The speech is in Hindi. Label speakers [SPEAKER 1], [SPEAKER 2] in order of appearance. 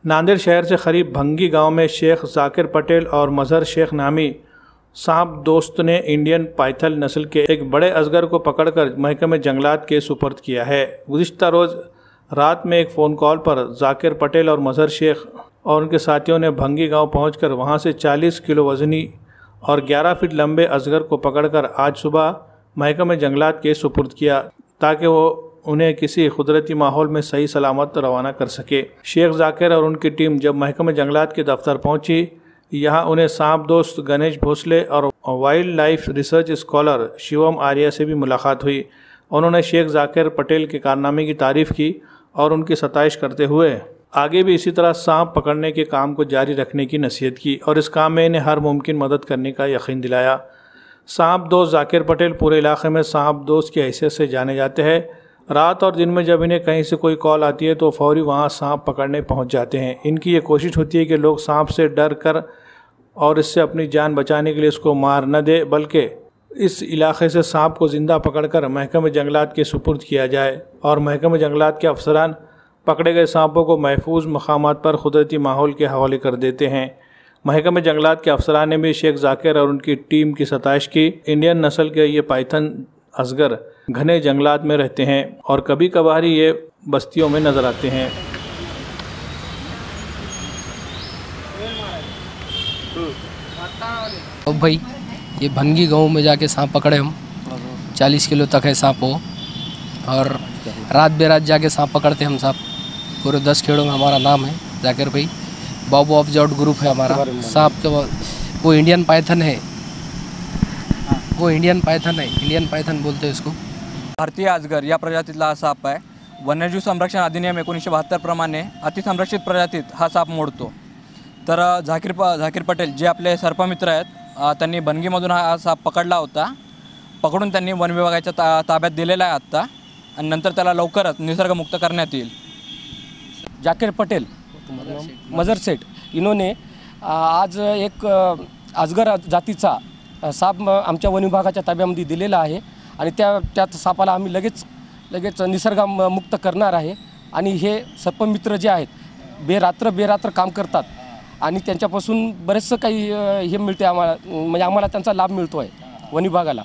[SPEAKER 1] नांदेड़ शहर से करीब भंगी गांव में शेख जाकिर पटेल और मजहर शेख नामी सांप दोस्त ने इंडियन पाइथन नस्ल के एक बड़े अजगर को पकड़कर महकमे जंगलात के सुपर्द किया है। गुज़िश्ता रोज़ रात में एक फ़ोन कॉल पर जाकिर पटेल और मजहर शेख और उनके साथियों ने भंगी गांव पहुंचकर वहां से 40 किलो वजनी और 11 फीट लंबे अजगर को पकड़कर आज सुबह महकमे जंगलात के सुपुर्द किया ताकि वो उन्हें किसी कुदरती माहौल में सही सलामत रवाना कर सके। शेख जाकिर और उनकी टीम जब महकमे जंगलात के दफ्तर पहुंची, यहां उन्हें सांप दोस्त गणेश भोसले और wild life research scholar Shivam Arya से भी मुलाकात हुई। उन्होंने शेख जाकिर पटेल के कारनामे की तारीफ़ की और उनकी सताइश करते हुए आगे भी इसी तरह सांप पकड़ने के काम को जारी रखने की नसीहत की और इस काम में इन्हें हर मुमकिन मदद करने का यकीन दिलाया। सांप दोस्त जाकिर पटेल पूरे इलाके में सांप दोस्त की हैसियत से जाने जाते हैं। रात और दिन में जब इन्हें कहीं से कोई कॉल आती है तो फौरी वहां सांप पकड़ने पहुंच जाते हैं। इनकी ये कोशिश होती है कि लोग सांप से डर कर और इससे अपनी जान बचाने के लिए इसको मार न दे, बल्कि इस इलाके से सांप को ज़िंदा पकड़कर महकमे जंगलात के सुपुर्द किया जाए और महकमे जंगलात के अफसरान पकड़े गए सांपों को महफूज मकामात पर कुदरती माहौल के हवाले कर देते हैं। महकमे जंगलात के अफसरान ने भी शेख जाकिर और उनकी टीम की सताइश की। इंडियन नस्ल के ये पाइथन अजगर घने जंगलात में रहते हैं और कभी कभार ही ये बस्तियों में नजर आते हैं।
[SPEAKER 2] अब भाई ये भंगी गांव में जाके सांप पकड़े हम, 40 किलो तक है सांप हो, और रात बेरात जाके सांप पकड़ते हम सांप। पूरे 10 खेड़ों में हमारा नाम है जाकिर भाई। बाबू ऑफ जाउट ग्रुप है हमारा। सांप के वो इंडियन पाइथन है, वो इंडियन पाइथन है, इंडियन पाइथन बोलते हैं इसको।
[SPEAKER 3] भारतीय अजगर या प्रजातीतला हा साप आहे। वन्यजीव संरक्षण अधिनियम 1972 प्रमाणे अतिसंरक्षित प्रजातीत हा साप मोडतो। तर जाकिर पटेल जे आपले सर्पमित्र आहेत, त्यांनी भंगीमधून हा साप पकडला होता। पकडून त्यांनी वन विभागाच्या ताब्यात दिलेला आहे आत्ता, आणि नंतर त्याला लवकरच निसर्गमुक्त करण्यात येईल।
[SPEAKER 4] जाकिर पटेल, मजहर शेख, इन्होंने आज एक अजगर जातीचा साप आमच्या वन विभागाच्या ताब्यामध्ये दिलेला आहे आणि त्या सापाला आम्ही लगेच निसर्गमुक्त करणार आहे। आणि हे सर्पमित्र जे आहेत बेरात्र काम करतात आणि त्यांच्यापासून बरेचसं काही हे मिळते आम्हाला, म्हणजे आम्हाला त्यांचा लाभ मिळतो आहे वन विभागाला।